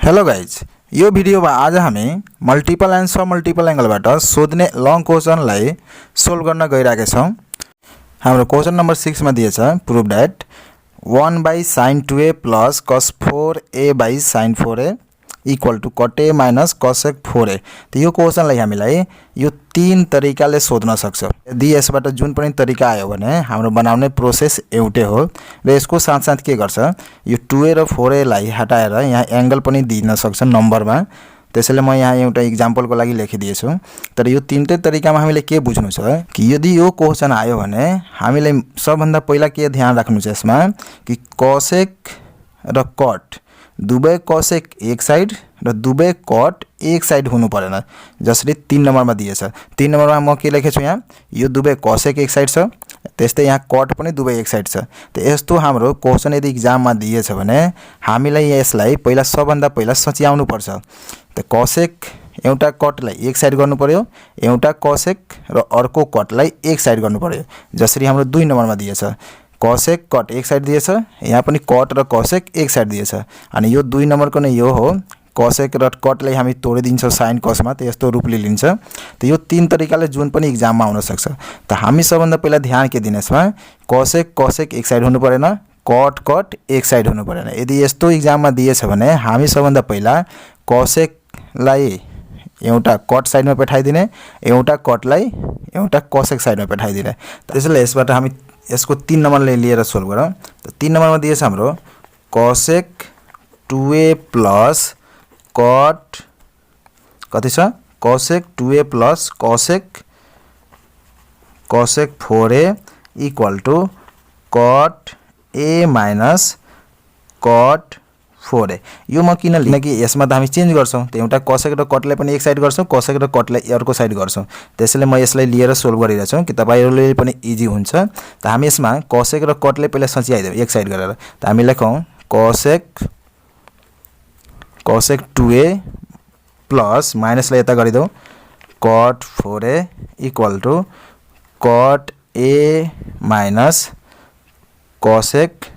Hello guys, यो video में आज हामी मल्टिपल एंड सब मल्टिपल एंगलबाट सोध्ने लङ क्वेशनलाई सोल्भ गर्न गइरहेका छौं। हाम्रो क्वेशन नंबर 6 मा दिएछ prove that 1/sin 2a plus cos 4a by sin 4a equal to cot a minus cosec 4a। त यो क्वेशनलाई हामीलाई यो तीन तरिकाले सोध्न सक्छ। यदि यसबाट जुन पनि तरिका आयो भने हाम्रो बनाउने प्रोसेस एउटै हो र यसको साथसाथ के गर्छ, यो 2a र 4a लाई हटाएर यहाँ एंगल पनि दिन सक्छ नम्बरमा। त्यसैले म यहाँ एउटा एक्जाम्पलको लागि लेखिदिएछु। तर यो तीनटै तरिकामा हामीले के बुझ्नु छ कि यदि यो क्वेशन आयो भने हामीले सबभन्दा पहिला के ध्यान राख्नु छ यसमा कि cosec र cot दुवै cosec एक साइड र दुवै cot एक साइड हुनु परेन। जसरी 3 नम्बरमा दिएछ, 3 नम्बरमा म के लेखेछु यहाँ, यो दुवै cosec एक साइड छ, त्यस्तै यहाँ cot पनि दुवै एक साइड छ। त यस्तो हाम्रो क्वेशन यदि एक्जाममा दिएछ भने हामीलाई यसलाई पहिला सबभन्दा पहिला सच्याउनु पर्छ। त cosec एउटा cot लाई एक साइड गर्नु पर्यो, एउटा cosec र अर्को cot लाई एक साइड गर्नु पर्यो। जसरी हाम्रो 2 नम्बरमा दिएछ cosec cot एक साइड दिएछ, यहाँ पनि cot र cosec एक साइड दिएछ। अनि यो 2 नम्बरको नै यो हो, cosec र cot लाई हामी तोडिदिन्छौं sin cos मा, त यस्तो रूपले लिन्छ। त यो तीन तरिकाले जुन पनि एक्जाममा आउन सक्छ। त हामी सबभन्दा पहिला ध्यान के दिने यसमा, cosec cosec एक साइड हुनु परेन, cot cot एक साइड हुनु परेन। यदि यस्तो एक्जाममा दिएछ भने हामी सबभन्दा पहिला cosec लाई एउटा cot साइडमा पठाइदिने, एउटा cot लाई एउटा cosec साइडमा पठाइदिने। त्यसैले यसबाट हामी यसको 3 नम्बरले लिएर सोल्भ गरौँ। त 3 नम्बरमा दिएछ हाम्रो cosec 2a plus cot कति छ, cosec 2a plus cosec 4a equal to cot a minus cot 4a। यो म किन लिने कि यसमा त हामी चेन्ज गर्छौं, त एउटा cosec र cot लाई पनि एक साइड गर्छौं, cosec र cot लाई अर्को साइड गर्छौं। त्यसैले म यसलाई लिएर सोल्भ गरिरहेको छु कि तपाईहरुले पनि इजी हुन्छ। त हामी यसमा cosec र cot लाई पहिला सच्याइदेऊ एक साइड गरेर। त हामी लेखौं cosec 2a प्लस माइनस लाई यता गरिदेऊ cot 4a equal to cot a minus cosec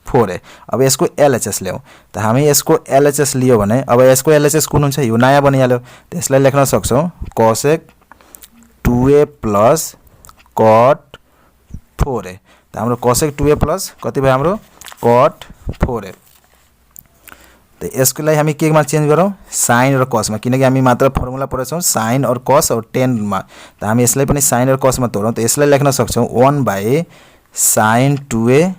4a। अब यसको LHS ल्याऊ। त हामी यसको LHS लियो भने अब यसको LHS कुन हुन्छ, यो नयाँ बनिहाल्यो। त्यसलाई लेख्न सक्छौं cosec 2a plus cot 4a। त हाम्रो cosec 2a plus कति भयो हाम्रो cot 4a। त यसको लागि हामी केमा चेन्ज गरौँ, sin र cos मा, किनकि हामी मात्र फर्मुला पढेछौं sin और cos और tan मा। त हामी यसलाई पनि sin र cos मा तोडौं। त यसलाई लेख्न सक्छौं 1/sin 2a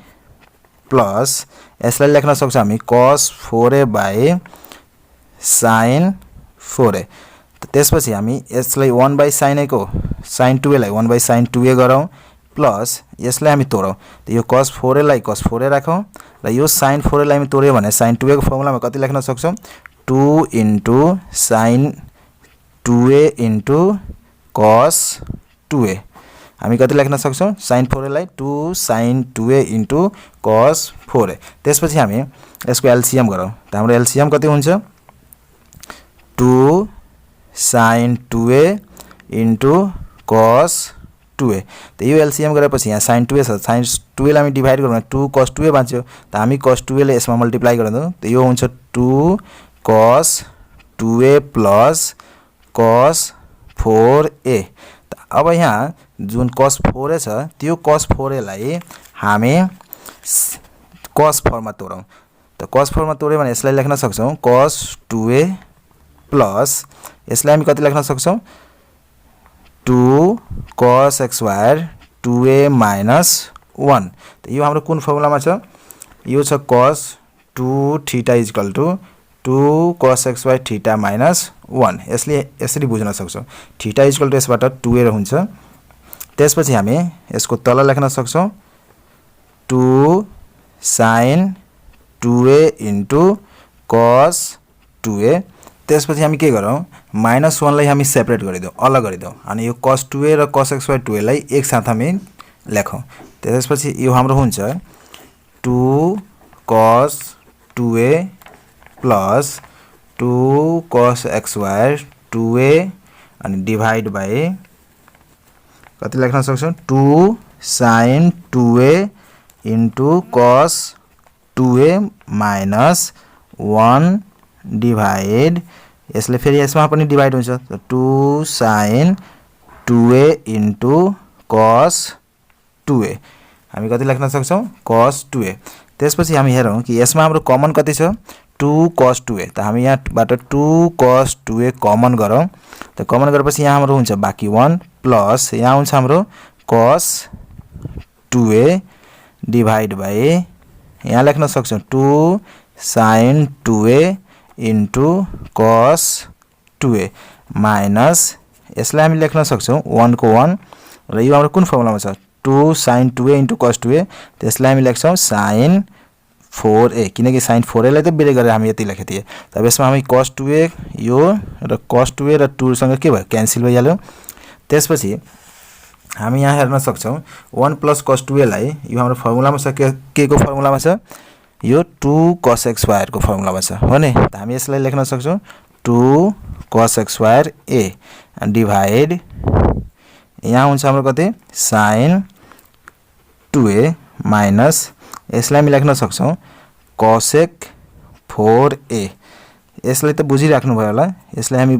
प्लस यसलाई लेख्न सक्छौं हामी cos 4a by sin 4a। त त्यसपछि हामी यसलाई 1/sin a को sin 2a लाई 1/sin 2a गरौँ प्लस यसलाई हामी तोडौं। त यो cos 4a लाई cos 4a राखौं र यो sin 4a लाई हामी तोड्यो भने sin 2a को फर्मुलामा कति लेख्न सक्छौं, 2 into sin 2a into cos 2a। हामी कति लेख्न सक्छौं, sin 4a लाई 2 sin 2a into cos 4a। त्यसपछि हामी यसको एलसीएम गरौँ। त हाम्रो एलसीएम कति हुन्छ, 2 sin 2a into cos 2a। त यो एलसीएम गरेपछि यहाँ sin 2a छ, sin 2a लाई हामी डिभाइड गरौँ भने 2 cos 2a बन्छ। त हामी cos 2a ले यसमा मल्टिप्लाई गर्छौं। त यो हुन्छ 2 cos 2a plus cos 4a। अब यहाँ जुन cos 4a छ त्यो cos 4a लाई हामी cos फर्ममा तोडौं। त cos फर्ममा तोड्यो भने यसलाई लेख्न सक्छौं cos 2a प्लस यसलाई हामी कति लेख्न सक्छौं, 2 cos x square 2a minus 1। त यो हाम्रो कुन फर्मुलामा छ, यो छ cos 2 theta equal to 2 cos x by theta minus 1। यसरी बुझ्न सक्छौं, थीटा इक्वल टू यसबाट 2a हुन्छ। त्यसपछि हामी यसको तल लेख्न सक्छौं 2 sin 2a into cos 2a। त्यसपछि हामी के गरौँ, -1 लाई हामी सेपरेट गरिदेऊ, अलग गरिदेऊ। अनि यो cos 2a र cos x by 2a लाई एक साथ हामी लेखौं। त्यसपछि यो हाम्रो हुन्छ 2 cos 2a plus 2 cos x square 2a अनि डिवाइड बाइ कति लेख्न सक्छौं, 2 sin 2a into cos 2a minus 1 divide यसले फेरि यसमा पनि डिभाइड हुन्छ त 2 sin 2a into cos 2a हामी कति लेख्न सक्छौं cos 2a। त्यसपछि हामी हेरौं कि यसमा हाम्रो कमन कति छ 2 cos 2a त हामी यहाँबाट 2 cos 2a कमन गरौं त कमन गरेपछि यहाँ हाम्रो हुन्छ बाकी 1 प्लस यहाँ हुन्छ हाम्रो cos 2a डिभाइड बाइ यहाँ लेख्न सक्छौं 2 sin 2a into cos 2a minus यसलाई हामी लेख्न सक्छौं 1 को 1 र यो हाम्रो कुन फर्मुलामा छ 2 sin 2a into cos 2a त्यसलाई हामी लेख्छौं sin 4a किनकि sin 4a लाई त बेले गरेर हामी यति लेखे थिए। तब यसमा हामी cos 2a यो र cos 2a र 2 सँग के भयो क्यान्सल भइहाल्यो। त्यसपछि हामी यहाँ हेर्न सक्छौं 1 प्लस cos 2a लाई यो हाम्रो फर्मुलामा छ के को फर्मुलामा छ यो 2 cos x स्क्वायर को फर्मुलामा छ हो नि त हामी यसलाई लेख्न सक्छौं 2 cos x square a divide यहाँ हुन्छ हाम्रो कति sin 2a माइनस यसलाई हामी लेख्न सक्छौं cosec 4a यसलाई त बुझिराख्नु भयो होला यसलाई हामी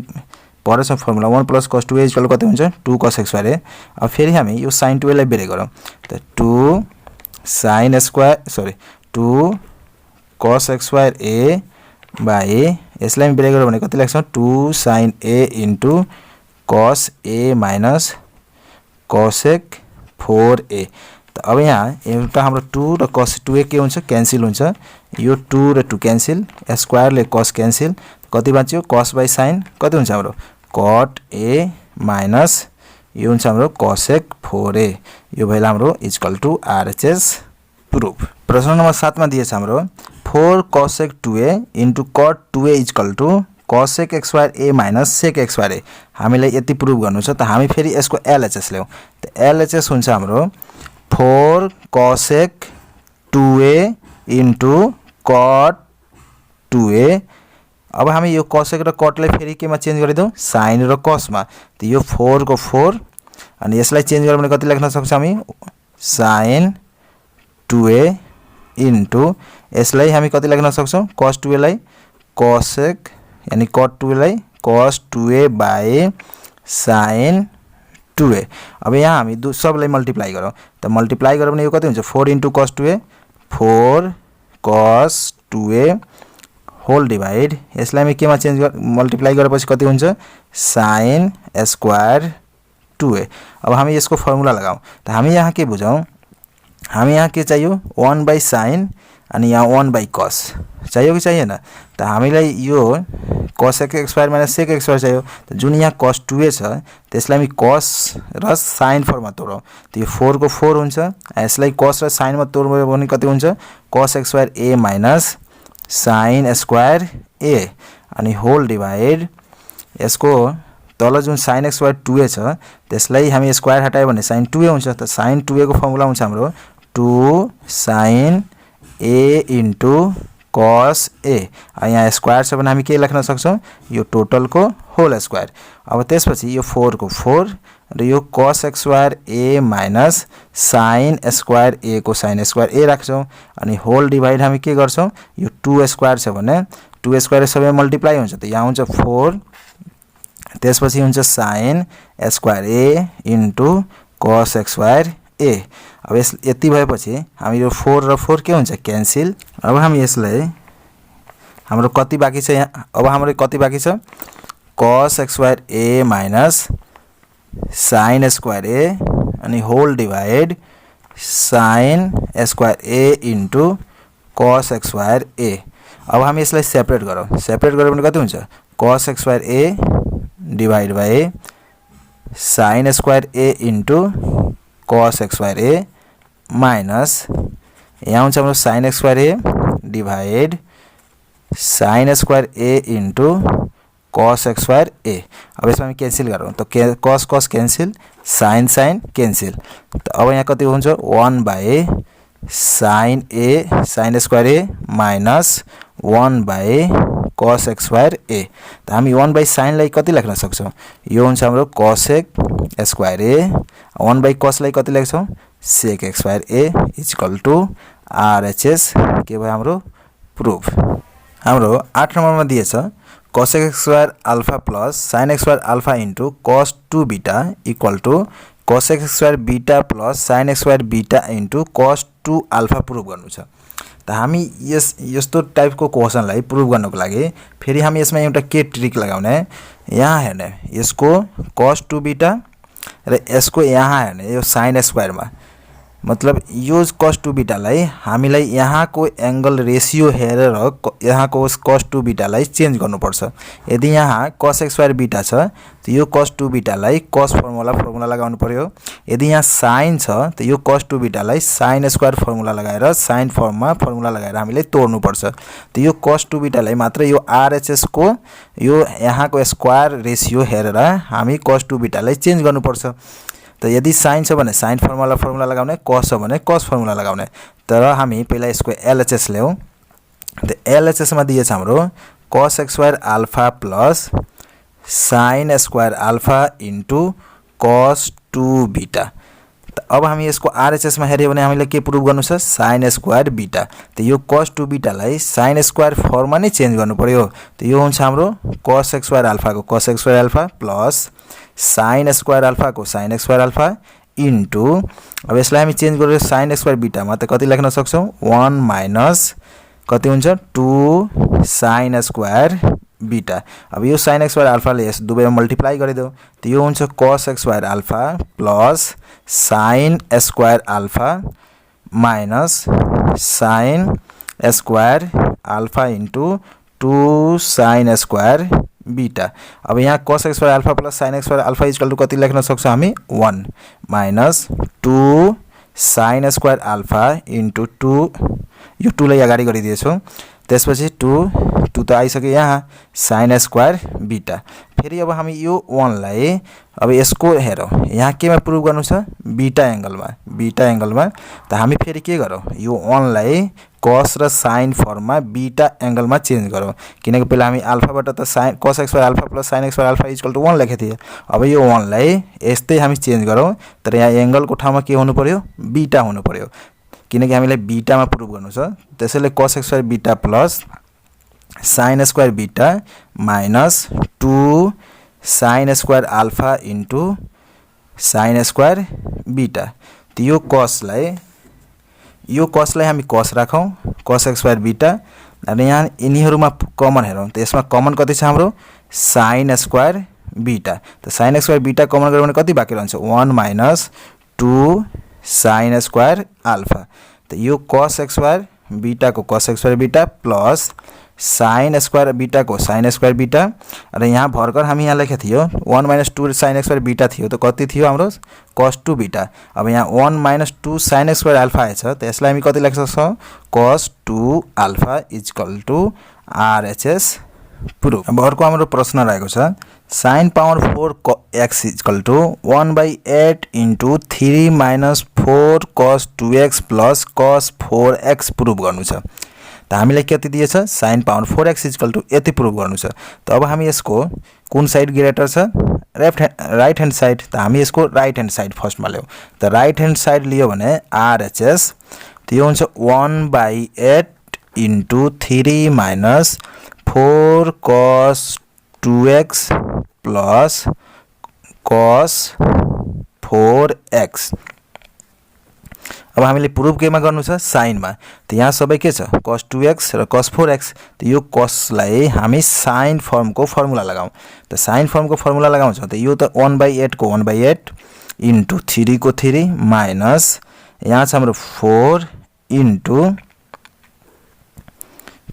पढेछौं formula 1 plus cos 2a equal कति हुन्छ 2 cos x स्क्वायर a। अब फेरि हामी यो sin 2a लाई बेरे गरौँ त 2 sin square 2 cos x square a by यसलाई हामी बेरे गरौँ भने कति लेख्छौं 2 sin a into cos a minus cosec 4a। त अब यहाँ एउटा हाम्रो 2 र cos 2a के हुन्छ क्यान्सल हुन्छ यो 2 र 2 क्यान्सल स्क्वायर ले cos क्यान्सल कति बच्यो cos बाइ sin कति हुन्छ हाम्रो cot a माइनस यो हुन्छ हाम्रो cosec 4a यो भइला हाम्रो इक्वल टु RHS प्रुफ। प्रश्न नम्बर 7 मा दिएछ हाम्रो 4 cosec 2a into cot 2a equal to cosec x square a minus sec x square a हामीलाई यति प्रुफ गर्नु छ त हामी फेरि यसको LHS ल्याउ त LHS हुन्छ हाम्रो 4 cosec 2a into cot 2a अब हामी यो cosec र cot लाई फेरि केमा चेन्ज गरिदौ sin र cos मा त यो 4 को 4 अनि यसलाई चेन्ज गर्यो भने कति लेख्न सक्छौं हामी sin 2a इन्टु यसलाई हामी कति लेख्न सक्छौं cos 2a लाई cosec यानी cot 2a लाई cos 2a by sin 2a। अब यहाँ हामी सबलाई मल्टिप्लाई गरौँ त मल्टिप्लाई गरे भने यो कति हुन्छ 4 into cos 2a 4 cos 2a whole divide यसलाई हामी केमा चेन्ज मल्टिप्लाई गरेपछि कति हुन्छ sin स्क्वायर 2a। अब हामी यसको फर्मुला लगाऊ त हामी यहाँ के बुझौं हामी यहाँ के चाहियो 1 बाइ sin अनि यहाँ 1 बाइ cos चाहियो कि चाहिएन त हामीलाई यो cosec x square minus sec x square चाहियो त जुन यहाँ cos 2a छ त्यसलाई हामी cos र sin फर्ममा तोडौं त यो 4 को 4 हुन्छ यसलाई cos र sin मा तोड्यो भने कति हुन्छ cos x square a minus sin square a अनि होल डिभाइड यसको तल जुन sin x स्क्वायर 2a छ त्यसलाई हामी स्क्वायर हटायो भने sin 2a हुन्छ त sin 2a को फर्मुला हुन्छ हाम्रो 2 sin a into cos a यहाँ स्क्वायर छ भने हामी के लेख्न सक्छौं यो टोटल को होल स्क्वायर। अब त्यसपछि यो 4 को 4 र यो cos x square a minus sin square a को sin स्क्वायर a राख्छौं अनि होल डिभाइड हामी के गर्छौं यो 2 स्क्वायर छ भने 2 स्क्वायर सबै मल्टिप्लाई हुन्छ त यहाँ हुन्छ 4 त्यसपछि हुन्छ sin square a into cos x square a। अब यस यति भएपछि हामी यो 4 र 4 के हुन्छ क्यान्सल। अब हामी यसलाई हाम्रो कति बाकी छ यहाँ अब हाम्रो कति बाकी छ cos x square a minus sin square a अनि whole divide sin square a into cos x square a। अब हामी यसलाई सेपरेट गरौँ सेपरेट गरे भने कति हुन्छ cos x square a divide by sin square a into cos x square a minus यहाँ हुन्छ हाम्रो sin x square a divide sin square a into cos x square a। अब यसमा हामी क्यान्सल गरौँ त cos cos cancel sin sin cancel त अब यहाँ कति हुन्छ 1 by sin a sin square a minus 1 by cos x square a त हामी 1 बाइ sin लाई कति लेख्न सक्छौं यो हुन्छ हाम्रो cosec square a 1 by cos लाई कति लेख्छौं sec x square a equal to RHS के भयो हाम्रो प्रुफ। हाम्रो 8 नम्बरमा दिएछ cos x square alpha plus sin x square alpha into cos 2 beta equal to cos x square beta plus sin x square beta into cos 2 alpha prove गर्नु छ। त हामी यस्तो टाइपको क्वेशनलाई प्रुभ गर्नको लागि फेरि हामी यसमा एउटा के ट्रिक लगाउने, यहाँ हेर्ने यसको cos 2 बीटा र यसको यहाँ हेर्ने यो sin स्क्वायरमा, मतलब यो cos 2 बीटालाई हामीलाई यहाँको एंगल रेशियो हेरेर यहाँको cos 2 बीटालाई चेन्ज गर्नुपर्छ। यदि यहाँ cos x स्क्वायर बीटा छ त यो cos 2 बीटालाई cos फर्मुला लगाउनु पर्यो। यदि यहाँ sin छ त यो cos 2 बीटालाई sin स्क्वायर फर्मुला लगाएर sin फर्ममा फर्मुला लगाएर हामीले तोड्नु पर्छ। त यो cos 2 बीटालाई मात्र यो RHS को यो यहाँको स्क्वायर रेशियो हेरेर हामी cos 2 बीटालाई चेन्ज गर्नुपर्छ। त यदि sin छ भने sin फर्मुला लगाउने, cos छ भने cos फर्मुला लगाउने। तर हामी पहिला यसको LHS ल्याऊ। त LHS मा दिएछ हाम्रो cos x square alpha plus sin square alpha into cos 2 beta. त अब हामी यसको RHS मा हेर्यो भने हामीले के प्रुभ गर्नु छ, sin स्क्वायर बीटा। त यो cos 2 बीटालाई sin स्क्वायर फर्ममा नै चेन्ज गर्नु पर्यो। त यो हुन्छ हाम्रो cos x स्क्वायर अल्फा को cos x square alpha plus sin square alpha को sin x square alpha into, अब यसलाई हामी चेन्ज गरेर sin स्क्वायर बीटामा त कति लेख्न सक्छौं, 1 माइनस कति हुन्छ 2 sin स्क्वायर बीटा। अब यो sin स्क्वायर अल्फाले यस दुवैमा मल्टिप्लाई गरिदेऊ त यो हुन्छ cos x square alpha plus sin square alpha minus sin square alpha into 2 sin square beta. अब यहाँ cos x square alpha plus sin x square alpha equal to कति लेख्न सक्छौं हामी, 1 minus 2 sin square alpha into 2, यो 2 लाई अगाडि गरिदिएछौं। त्यसपछि 2 त आइसक्यो यहाँ sin स्क्वायर बीटा। फेरि अब हामी यो 1 लाई अब यसको हेरौं, यहाँ केमा प्रुभ गर्नु छ, बीटा एंगलमा। त हामी फेरि के गरौं, यो 1 लाई cos र sin फर्ममा बीटा एंगलमा चेन्ज गरौं, किनकि पहिला हामी अल्फाबाट त sin cos x square alpha plus sin x square alpha equal to 1 लेखे थिए। अब यो 1 लाई यस्तै हामी चेन्ज गरौं, तर यहाँ एंगलको ठाउँमा के हुनु पर्यो, बीटा हुनु पर्यो, किनकि हामीलाई बीटामा प्रुभ गर्नु छ। त्यसैले cos x square beta plus sin square beta minus 2 sin square alpha into sin square beta. त यो cos लाई हामी cos राखौं, cos x स्क्वायर बीटा। अनि यहाँ यिनीहरुमा कमन हेरौं, त यसमा कमन कति छ हाम्रो, sin स्क्वायर बीटा। त sin स्क्वायर बीटा कमन गऱ्यो भने कति बाँकी रहन्छ, 1 माइनस 2 sin स्क्वायर अल्फा। त यो cos x स्क्वायर बीटा को cos x square beta plus sin square beta को sin स्क्वायर बीटा। र यहाँ भर्खर हामी यहाँ लेखे थियो 1 माइनस 2 sin स्क्वायर बीटा थियो, त कति थियो हाम्रो cos 2 बीटा। अब यहाँ 1 माइनस 2 sin स्क्वायर अल्फा आएछ, त यसलाई हामी कति लेख्न सक्छौं, cos 2 alpha equal to RHS proof. अब अर्को हाम्रो प्रश्न रहेको छ, sin power 4 x equal to 1/8 into 3 minus 4 cos 2x plus cos 4x prove गर्नु छ। त हामीलाई कति दिएछ, sin पावर 4x इक्वल टु यति प्रुभ गर्नु छ। त अब हामी यसको कुन साइड ग्रेटर छ, राइट ह्यान्ड साइड। त हामी यसको राइट ह्यान्ड साइड फर्स्टमा ल्याऊ। त राइट ह्यान्ड साइड लियो भने RHS त यो हुन्छ 1/8 into 3 minus 4 cos 2x plus cos 4x। अब हामीले प्रुभ केमा गर्नु छ, sin मा। त यहाँ सबै के छ, cos 2x र cos 4x। त यो cos लाई हामी sin फर्मको फर्मुला लगाऊ। त sin फर्मको फर्मुला लगाउँछौं, त यो त 1/8 को 1/8 इन्टु 3 को 3 माइनस यहाँ छ हाम्रो 4 into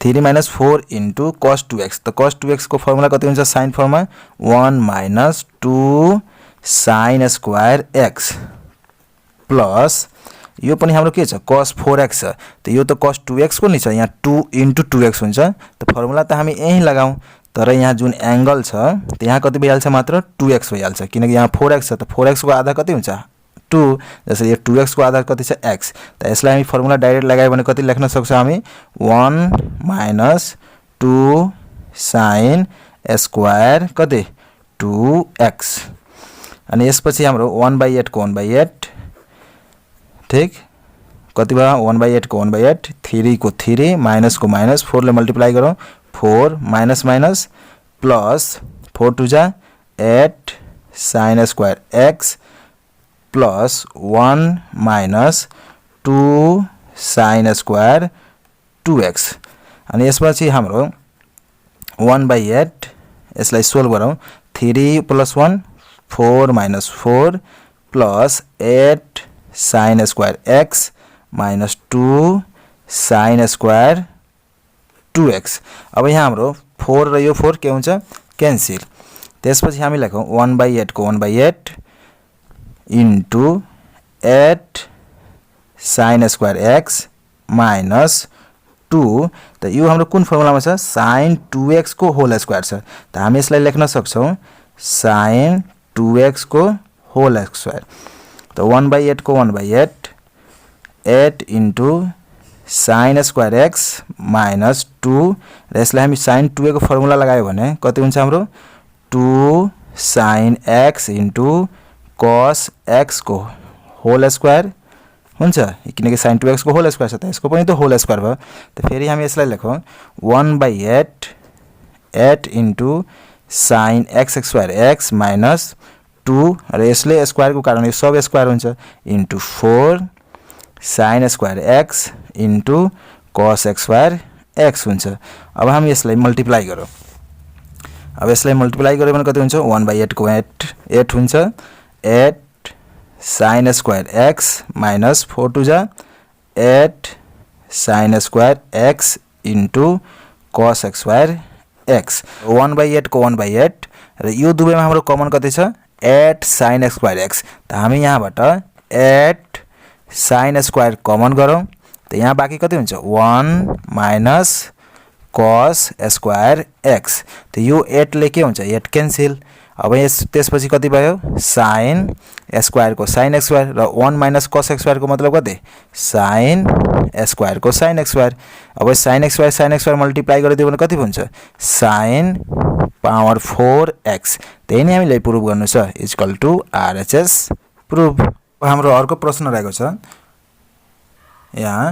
3 minus 4 into cos 2x। त cos 2x को फर्मुला कति हुन्छ, sin फर्ममा 1 minus 2 sin square x plus यो पनि हाम्रो के छ, cos 4x छ। त यो त cos 2x को नि छ, यहाँ 2 इन्टु 2x हुन्छ। त फर्मुला त हामी यही लगाऊ, तर यहाँ जुन एंगल छ त यहाँ कति भइहाल्छ, मात्र 2x भइहाल्छ, किनकि यहाँ 4x छ। त 4x को आधा कति हुन्छ, 2, जसरी यो 2x को आधा कति छ, x। त यसलाई हामी फर्मुला डाइरेक्ट लगायो भने कति लेख्न सक्छौं हामी, 1 माइनस 2 sin स्क्वायर कति 2x। अनि यसपछि हाम्रो 1/8 को 1/8 ठीक, कति भयो 1/8 को 1/8, 3 को 3 माइनस को माइनस 4 ले मल्टिप्लाई गरौं 4 माइनस माइनस प्लस 4 टू जा 8 sin square x plus 1 minus 2 sin square 2x अनि यसपछि हाम्रो 1/8 यसलाई सोल्भ गरौँ 3 + 1 4 minus 4 plus 8 sin square x minus 2 sin square 2x अब यहाँ हाम्रो 4 र यो 4 के हुन्छ क्यान्सल त्यसपछि हामी लेखौँ 1/8 को 1/8 into 8 sin square x minus 2 त यो हाम्रो कुन फर्मुलामा छ sin 2x को होल स्क्वायर छ त हामी यसलाई लेख्न सक्छौं sin 2x को होल स्क्वायर त 1/8 को 1/8 8 into sin square x minus 2 र यसलाई हामी sin 2 को फर्मुला लगायो भने कति हुन्छ हाम्रो 2 sin x into cos x को होल स्क्वायर हुन्छ किनकि sin 2x को होल स्क्वायर छ त यसको पनि त होल स्क्वायर भयो त फेरि हामी यसलाई लेखौं 1/8 8 into sin x square x minus 2 र यसले स्क्वायर को कारण यो सब स्क्वायर हुन्छ into 4 sin square x into cos square x हुन्छ अब हामी यसलाई मल्टिप्लाई गरौँ अब यसलाई मल्टिप्लाई गरे भने कति हुन्छ 1/8 को 8 हुन्छ 8 sin स्क्वायर x माइनस 4 टू जा 8 sin square x into cos square x 1/8 को 1/8 र यो दुवैमा हाम्रो कमन कति छ 8 sin स्क्वायर x त हामी यहाँबाट 8 sin स्क्वायर कमन गरौँ त यहाँ बाँकी कति हुन्छ 1 माइनस cos स्क्वायर x त यो 8 ले के हुन्छ 8 क्यान्सल अब यस त्यसपछि कति भयो sin स्क्वायर को sin स्क्वायर र 1 माइनस cos स्क्वायर को मतलब कति sin स्क्वायर को sin स्क्वायर अब sin स्क्वायर मल्टिप्लाई गरिदियो भने कति हुन्छ sin पावर 4x त्यही नै हामीले प्रुभ गर्नु छ इक्वल टु RHS प्रुभ हाम्रो अर्को प्रश्न रहेको छ यहाँ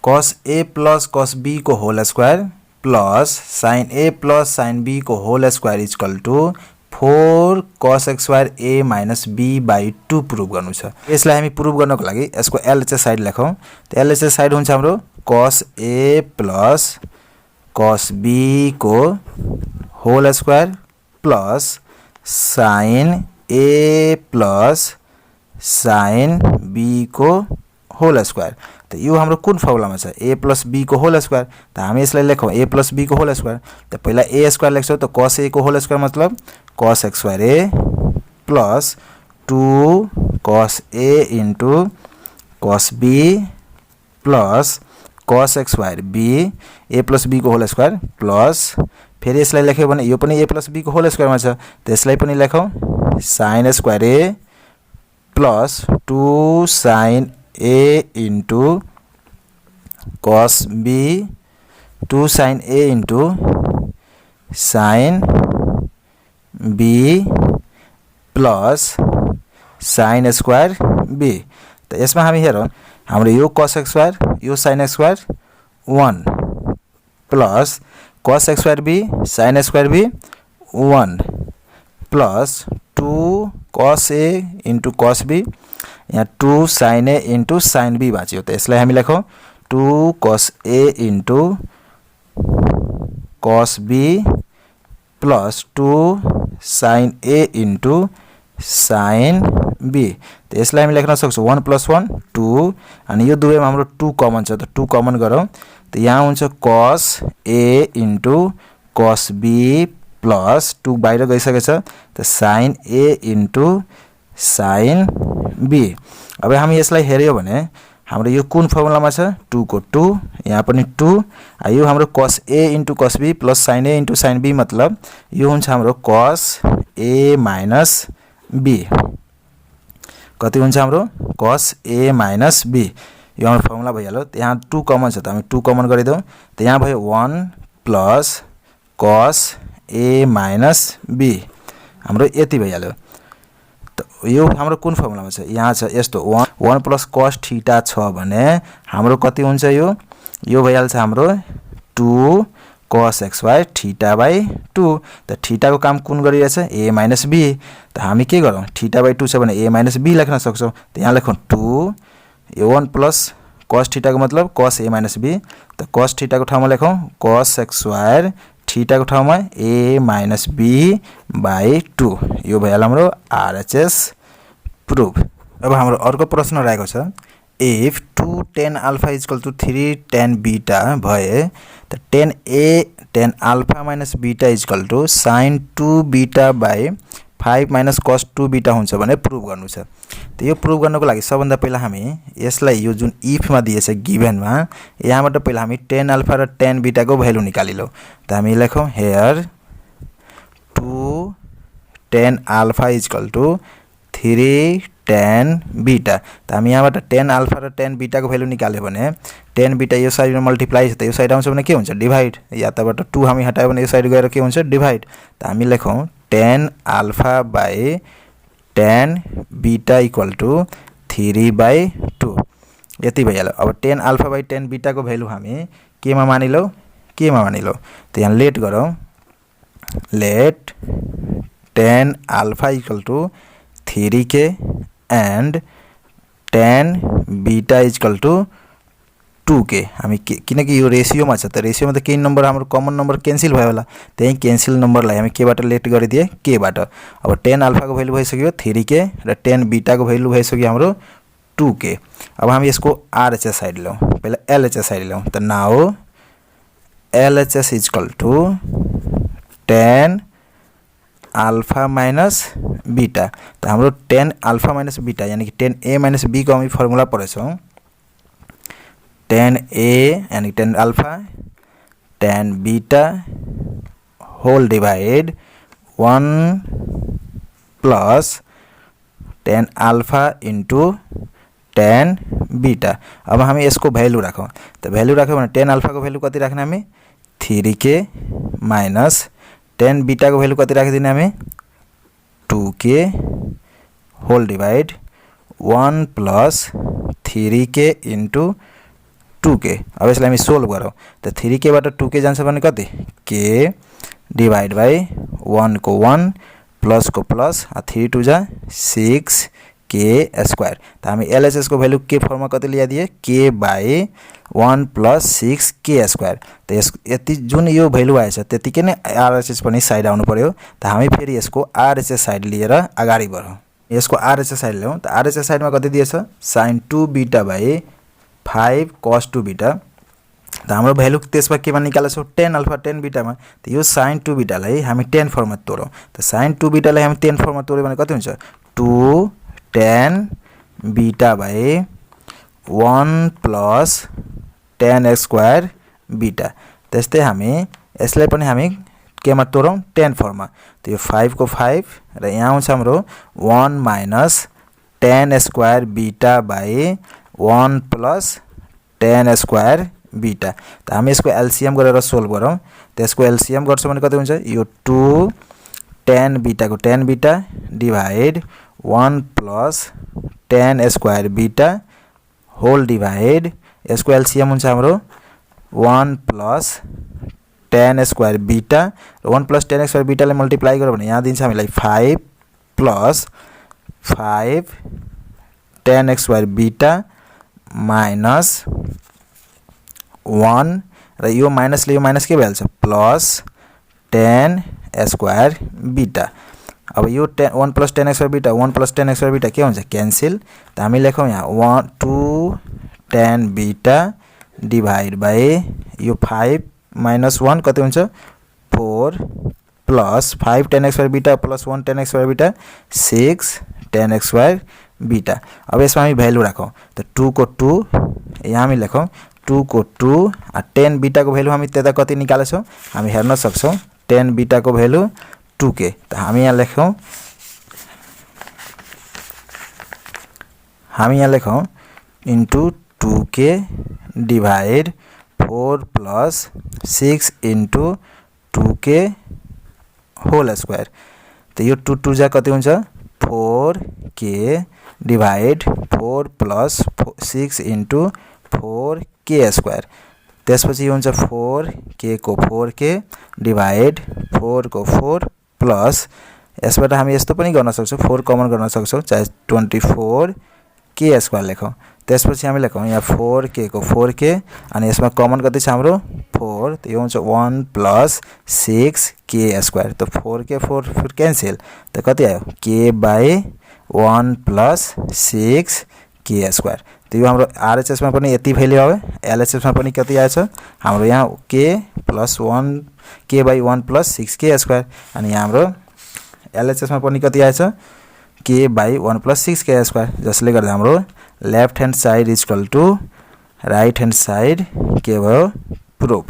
cos A plus cos B को whole square plus sin A plus sin B को whole square equal to 4 cos square A minus B/2 prove गर्नु छ यसलाई हामी प्रुभ गर्नको लागि यसको LHS साइड लेखौं त LHS साइड हुन्छ हाम्रो cos A plus cos B को whole square plus sin A plus sin B को होल स्क्वायर त यो हाम्रो कुन फर्मुलामा छ a plus b को होल स्क्वायर त हामी यसलाई लेखौं a plus b को होल स्क्वायर त पहिला a स्क्वायर लेख्छौं त cos a को होल स्क्वायर मतलब cos square a plus 2 cos a into cos b plus cos square b a plus b को होल स्क्वायर प्लस फेरि यसलाई लेख्यो भने यो पनि a plus b को होल स्क्वायरमा छ त यसलाई पनि लेखौं sin square a plus 2 sin a into cos b 2 sin a into sin b plus sin square b त यसमा हामी हेरौं हाम्रो यो cos स्क्वायर यो sin square 1 plus cos square b sin square b 1 plus 2 cos a into cos b यहाँ 2 sin a into sin b बाँच्यो त यसलाई हामी लेखौं 2 cos a into cos b plus 2 sin a into sin b त यसलाई हामी लेख्न सक्छौं 1 + 1 2 अनि यो दुवैमा हाम्रो 2 कमन छ त 2 कमन गरौँ त यहाँ हुन्छ cos a into cos b plus 2 बाहिर गइसकेछ त sin a into sin b अब हामी यसलाई हेर्यो भने हाम्रो यो कुन फर्मुलामा छ 2 को 2 यहाँ पनि 2 यो हाम्रो cos a into cos b plus sin a into sin b मतलब यो हुन्छ हाम्रो cos a माइनस b कति हुन्छ हाम्रो cos a माइनस b यो हाम्रो फर्मुला भइहाल्यो त यहाँ 2 कमन छ त हामी 2 कमन गरिदेऊ त यहाँ भयो 1 plus cos a minus b हाम्रो यति भइहाल्यो त यो हाम्रो कुन फर्मुलामा छ यहाँ छ यस्तो 1 प्लस cos थीटा छ भने हाम्रो कति हुन्छ यो भइहाल्छ हाम्रो 2 cos xy थीटा बाई 2 त थीटा को काम कुन गरिरहेछ a माइनस b त हामी के गरौँ थीटा बाई 2 छ भने a माइनस b लेख्न सक्छौं त यहाँ लेखौं 2 a1 प्लस cos थीटा को मतलब cos a माइनस b त cos थीटा को ठाउँमा लेखौं cos xy थीटा को ठाउँमा a माइनस b बाई 2 यो भइहाल्यो हाम्रो RHS प्रुफ। अब हाम्रो अर्को प्रश्न रहेको छ if 2 tan alpha is equal to 3 tan beta भए त tan a tan alpha minus beta is equal to sin 2 beta by 5 minus cos 2 beta हुन्छ भने प्रुफ गर्नु छ। त यो प्रुफ गर्नको लागि सबभन्दा पहिला हामी यसलाई यो जुन if मा दिएछ गिभन मा यहाँबाट पहिला हामी tan alpha र tan beta को भ्यालु निकालिलौ। त हामी लेखौं here 2 tan alpha is equal to 3 tan beta त हामी यहाँबाट tan alpha र tan beta को भ्यालु निकाल्यो भने tan beta यो साइडमा मल्टिप्लाई छ त यो साइड आउँछ भने के हुन्छ डिभाइड या तबाट 2 हामी हटायो भने यो साइड गएर के हुन्छ डिभाइड त हामी लेखौं tan alpha by tan beta equal to 3 by 2 यति भइहाल्यो। अब tan alpha by tan beta को भ्यालु हामी केमा मानिलौ त यहाँ लेट गरौँ late tan alpha equal to 3k and tan beta is equal to 2k हामी किनकि यो रेशियो मा छ त रेशियो मा त केही नम्बर हाम्रो कमन नम्बर क्यान्सल भयो होला त्यही क्यान्सल नम्बरलाई हामी के बाट लेट गरिदिए k बाट। अब tan alpha को भ्यालु भइसक्यो 3k र tan beta को भ्यालु भइसक्यो हाम्रो 2k। अब हामी यसको RHS साइड लौ पहिला LHS साइड लौ त now LHS is equal to tan alpha minus beta त हाम्रो tan alpha minus beta यानी कि tan a minus b को हामी फर्मुला पढेछौं tan a यानी tan alpha tan beta whole divide 1 plus tan alpha into tan beta। अब हामी यसको भ्यालु राखौं त भ्यालु राख्यो भने tan alpha को भ्यालु कति राख्ने हामी 3k minus tan beta को भ्यालु कति राखिदिने हामी 2k whole divide 1 plus 3k into 2k। अब यसलाई हामी सोल्भ गरौँ त 3k बाट 2k जान्छ भने कति k डिवाइड बाइ 1 को 1 प्लस को प्लस 3 2 जा 6 k स्क्वायर त हामी LHS को भ्यालु के फर्ममा कति लिया दिए k by 1 plus 6 k square त यस यति जुन यो भ्यालु आएछ त्यतिकै नै RHS पनि साइड आउनु पर्यो त हामी फेरि यसको RHS साइड लिएर अगाडि बढौं। यसको RHS साइड ल्याउँ त RHS साइडमा कति दिएछ sin 2 beta by 5 cos 2 beta त हाम्रो भ्यालु त्यसमा केमा निकालेछौ tan alpha tan बीटा मा त यो sin 2 बीटा लाई हामी tan फर्ममा तोडौं त sin 2 बीटा लाई हामी tan फर्ममा तोड्यो भने कति हुन्छ 2 tan beta by 1 plus tan square beta. त्यस्तै हामी यसलाई पनि हामी केमा तोडौं tan फर्ममा त यो 5 को 5 र यहाँ आउँछ हाम्रो 1 minus tan square beta by 1 plus tan square beta त हामी यसको एलसीएम गरेर सोल्भ गरौँ त्यसको एलसीएम गर्छौं भने कति हुन्छ यो 2 tan बीटा को tan beta divide 1 plus tan square beta whole divide यसको एलसीएम हुन्छ हाम्रो 1 प्लस tan स्क्वायर बीटा र 1 प्लस tan स्क्वायर बीटा लाई मल्टिप्लाई गर्यो भने यहाँ दिन्छ हामीलाई 5 plus 5 tan square beta minus 1 र यो माइनसले यो माइनस के भइहाल्छ प्लस tan स्क्वायर बीटा। अब यो 1 plus tan square beta 1 plus tan square beta के हुन्छ क्यान्सल त हामी लेखौं यहाँ 2 tan बीटा डिवाइड बाइ यो 5 माइनस 1 कति हुन्छ 4 plus 5 tan square beta plus 1 tan square beta 6 tan square beta. अब यसमा हामी भ्यालु राखौं त 2 को 2 यहाँ हामी लेखौं 2 को 2 tan बीटा को भ्यालु हामी त्यता कति निकालेछौं हामी हेर्न सक्छौं tan बीटा को भ्यालु 2k त हामी यहाँ लेखौं into 2k divide 4 plus 6 into 2k whole square त यो 2 2 जा कति हुन्छ 4k divide 4 plus 6 into 4k square त्यसपछि हुन्छ 4k को 4k डिभाइड 4 को 4 प्लस यसबाट हामी यस्तो पनि गर्न सक्छौं 4 कमन गर्न सक्छौं चाहे 24k स्क्वायर लेखौं त्यसपछि हामी लेखौं यहाँ 4k को 4k अनि यसमा कमन कति छ हाम्रो 4 त यो हुन्छ 1 प्लस 6k स्क्वायर त 4k 4 फिर क्यान्सल त कति आयो k by 1 plus 6k square त यो हाम्रो RHS मा पनि यति भ्यालु आयो LHS मा पनि कति आएछ हाम्रो यहाँ k plus 1 k by 1 plus 6k square अनि यहाँ हाम्रो LHS मा पनि कति आएछ k by 1 plus 6k square जसले गर्दा हाम्रो left hand side is equal to right hand side के भयो प्रुफ।